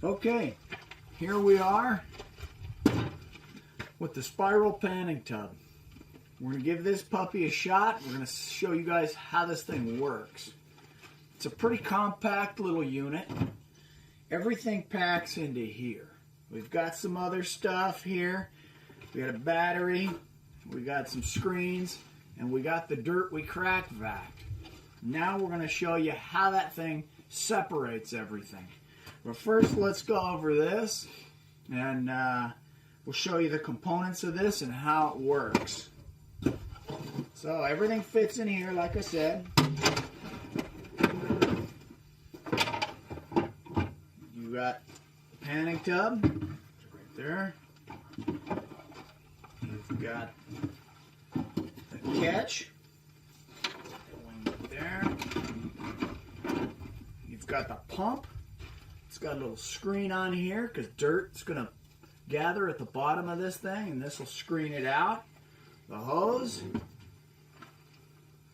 Okay, here we are with the spiral panning tub. We're going to give this puppy a shot. We're going to show you guys how this thing works. It's a pretty compact little unit. Everything packs into here. We've got some other stuff here. We got a battery, we got some screens, and we got the dirt we crack vac. Now we're going to show you how that thing separates everything. But first, let's go over this, and we'll show you the components of this and how it works. So everything fits in here, like I said. You got the panning tub right there. You've got the catch there. You've got the pump. It's got a little screen on here because dirt's going to gather at the bottom of this thing, and this will screen it out. The hose.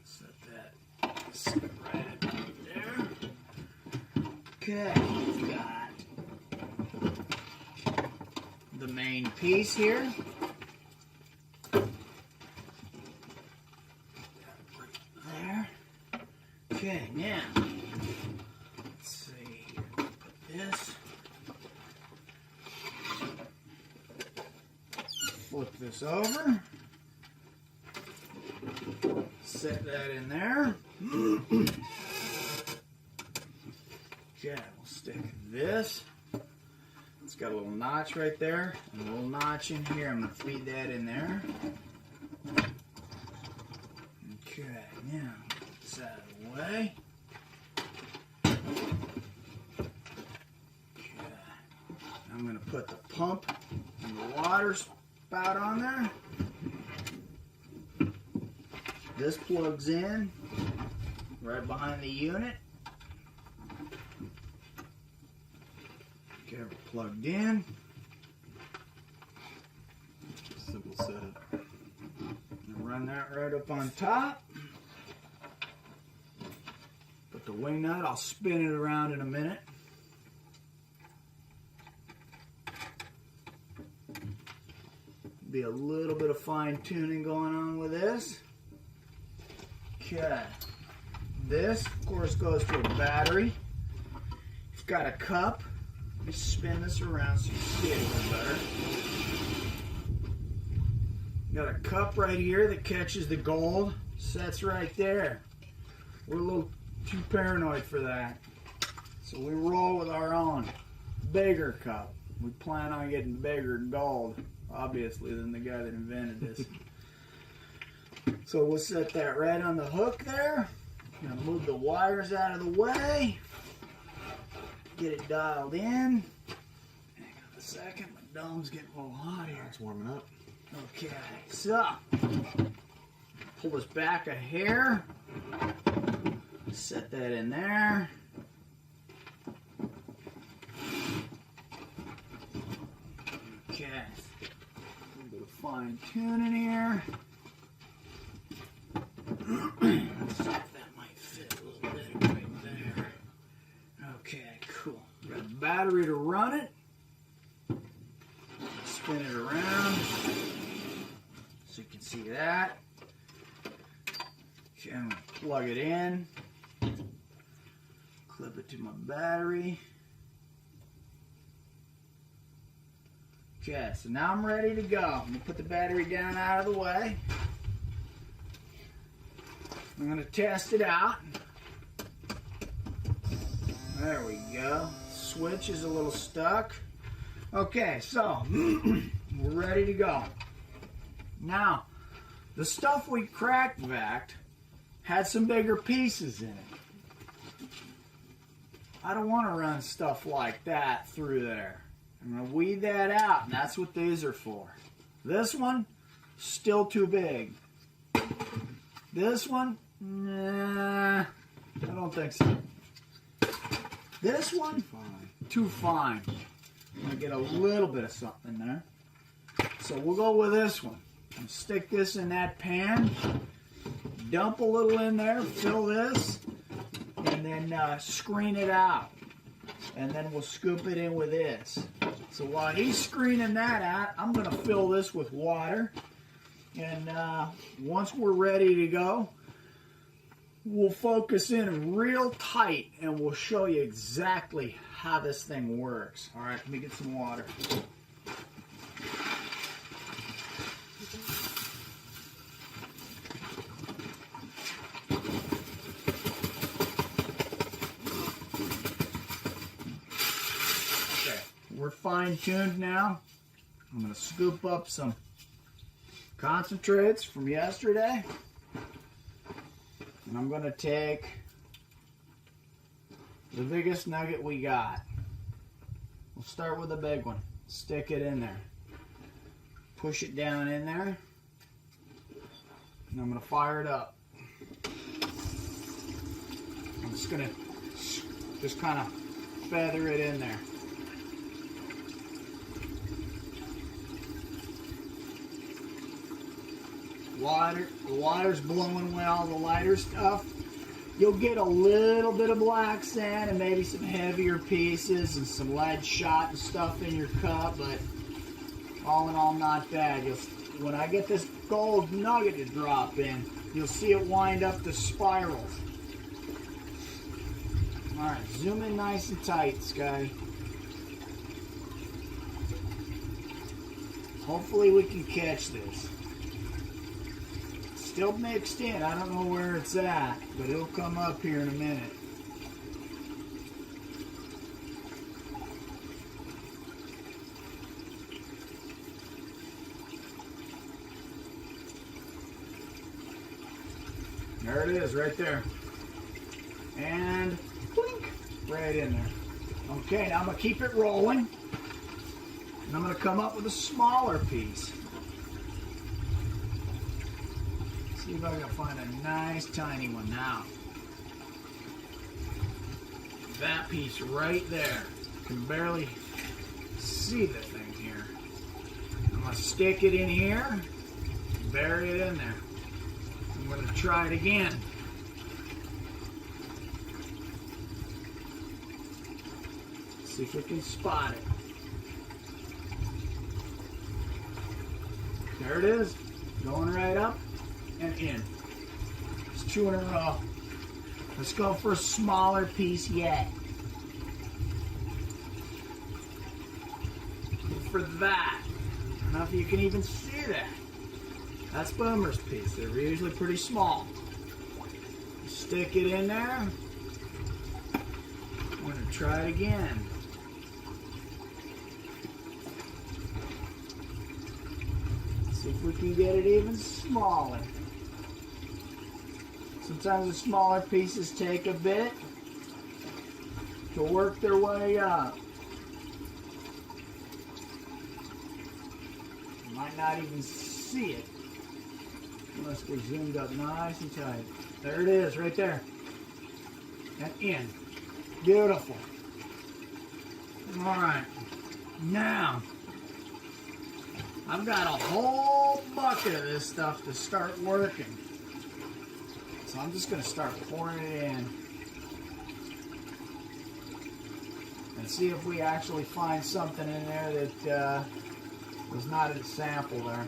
Set that right there. Okay, you've got the main piece here. There. Okay, now let's see. Put this. Flip this over. Set that in there. Okay, we'll stick this. It's got a little notch right there, and a little notch in here. I'm going to feed that in there. Okay, now get this out of the way. Okay, I'm going to put the pump and the water spout on there. This plugs in right behind the unit. Okay, we're plugged in. Simple setup. And run that right up on top. Put the wing nut, I'll spin it around in a minute. Be a little bit of fine tuning going on with this. Okay. This, of course, goes to a battery. You've got a cup. Let me spin this around so you can see it a little better. Got a cup right here that catches the gold. Sets right there. We're a little too paranoid for that. So we roll with our own bigger cup. We plan on getting bigger gold, obviously, than the guy that invented this. So we'll set that right on the hook there. Gonna move the wires out of the way. Get it dialed in. Hang on a second, my dome's getting a little hot here. It's warming up. Okay, so pull this back a hair. Set that in there. Okay, a little bit of fine tuning here. Let's see if that might fit a little bit right there. Okay, cool. Got a battery to run it. Spin it around so you can see that. Okay, I'm going to plug it in. Clip it to my battery. Okay, so now I'm ready to go. I'm going to put the battery down out of the way. I'm going to test it out. There we go. Switch is a little stuck. Okay, so we're ready to go. Now, the stuff we crack vac had some bigger pieces in it. I don't want to run stuff like that through there. I'm going to weed that out, and that's what these are for. This one, still too big. This one, nah, I don't think so. This one, too fine. I'm going to get a little bit of something there. So we'll go with this one. And stick this in that pan. Dump a little in there, fill this, and then screen it out. and then we'll scoop it in with this. So while he's screening that out, I'm going to fill this with water. And once we're ready to go, we'll focus in real tight and we'll show you exactly how this thing works. All right, let me get some water. We're fine-tuned now. I'm going to scoop up some concentrates from yesterday. And I'm going to take the biggest nugget we got. We'll start with the big one. Stick it in there. Push it down in there. And I'm going to fire it up. I'm just going to kind of feather it in there. The water's blowing away all the lighter stuff. You'll get a little bit of black sand and maybe some heavier pieces and some lead shot and stuff in your cup, but all in all, not bad. When I get this gold nugget to drop in, you'll see it wind up the spirals. All right, zoom in nice and tight, Scotty. Hopefully we can catch this. Still mixed in. I don't know where it's at, but it'll come up here in a minute. There it is, right there. And blink, right in there. Okay, now I'm going to keep it rolling. And I'm going to come up with a smaller piece. See if I can find a nice tiny one now. That piece right there. You can barely see the thing here. I'm going to stick it in here, bury it in there. I'm going to try it again. See if we can spot it. There it is, going right up and in. It's 2 in a row. Let's go for a smaller piece yet. For that. I don't know if you can even see that. That's Boomer's piece. They're usually pretty small. Stick it in there. I'm going to try it again. See if we can get it even smaller. Sometimes the smaller pieces take a bit to work their way up. You might not even see it unless we're zoomed up nice and tight. There it is, right there. And in. Beautiful. All right. Now, I've got a whole bucket of this stuff to start working. So I'm just going to start pouring it in. And see if we actually find something in there that was not a sample there.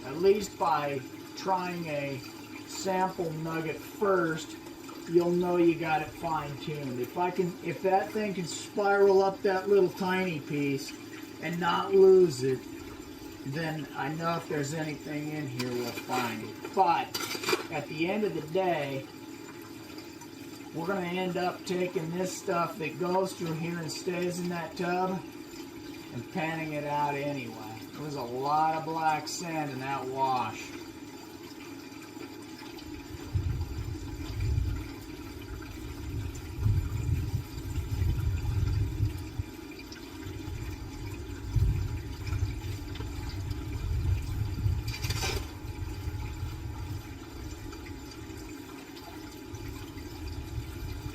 At least by trying a sample nugget first, you'll know you got it fine-tuned. If that thing can spiral up that little tiny piece and not lose it, then I know if there's anything in here, we'll find it. But at the end of the day, we're going to end up taking this stuff that goes through here and stays in that tub and panning it out anyway. There's a lot of black sand in that wash.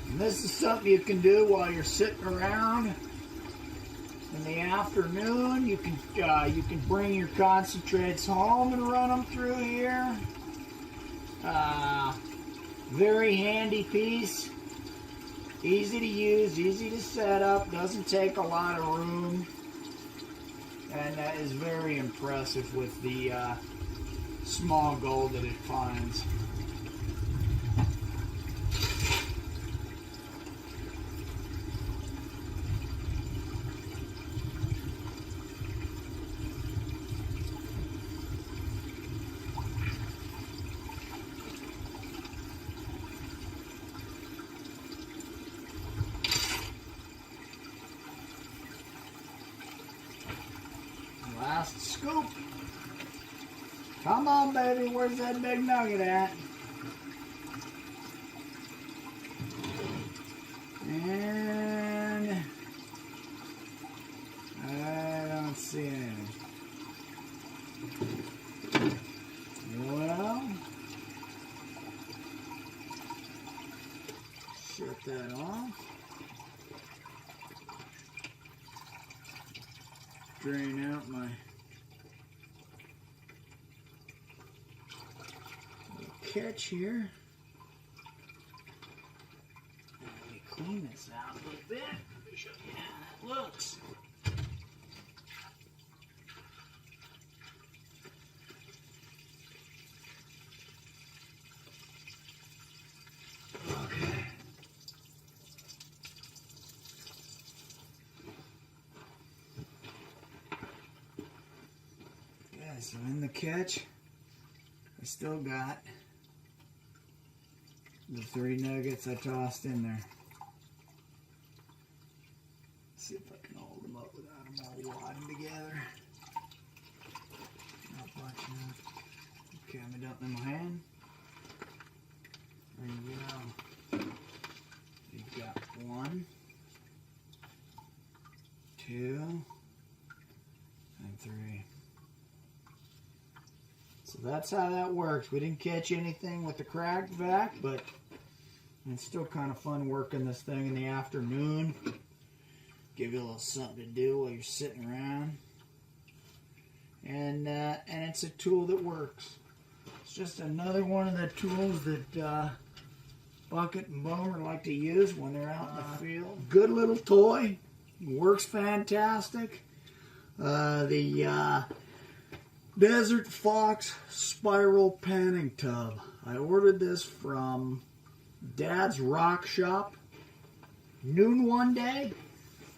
And this is something you can do while you're sitting around In the afternoon, you can bring your concentrates home and run them through here. Very handy piece. Easy to use, easy to set up, doesn't take a lot of room, and is very impressive with the small gold that it finds. Last scoop. Come on, baby. Where's that big nugget at? And I don't see anything. Well, shut that off. Drain out my little catch here. Let me clean this out a little bit. Let me show you how that looks. Okay. So in the catch, I still got the 3 nuggets I tossed in there. See if I can hold them up without them all wadding together. Not much enough. Okay, I'm dump in my hand. There you go. You've got 1, 2, and 3. So that's how that works. We didn't catch anything with the cracked vac, but it's still kind of fun working this thing in the afternoon. Give you a little something to do while you're sitting around. And it's a tool that works. It's just another one of the tools that Bucket and Boomer like to use when they're out in the field. Good little toy. Works fantastic. The Desert Fox Spiral Panning Tub. I ordered this from Dad's Rock Shop. Noon one day,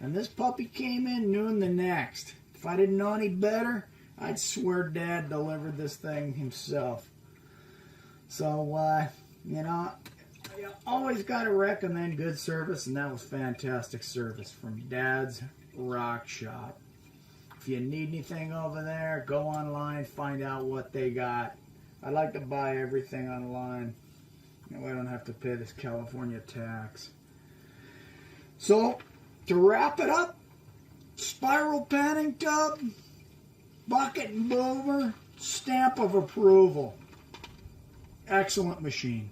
and this puppy came in noon the next. If I didn't know any better, I'd swear Dad delivered this thing himself. So, you know, you always got to recommend good service, and that was fantastic service from Dad's Rock Shop. If you need anything over there, go online, find out what they got. I like to buy everything online. That way I don't have to pay this California tax. So, to wrap it up, Spiral Panning Tub, Bucket and Boomer, stamp of approval. Excellent machine.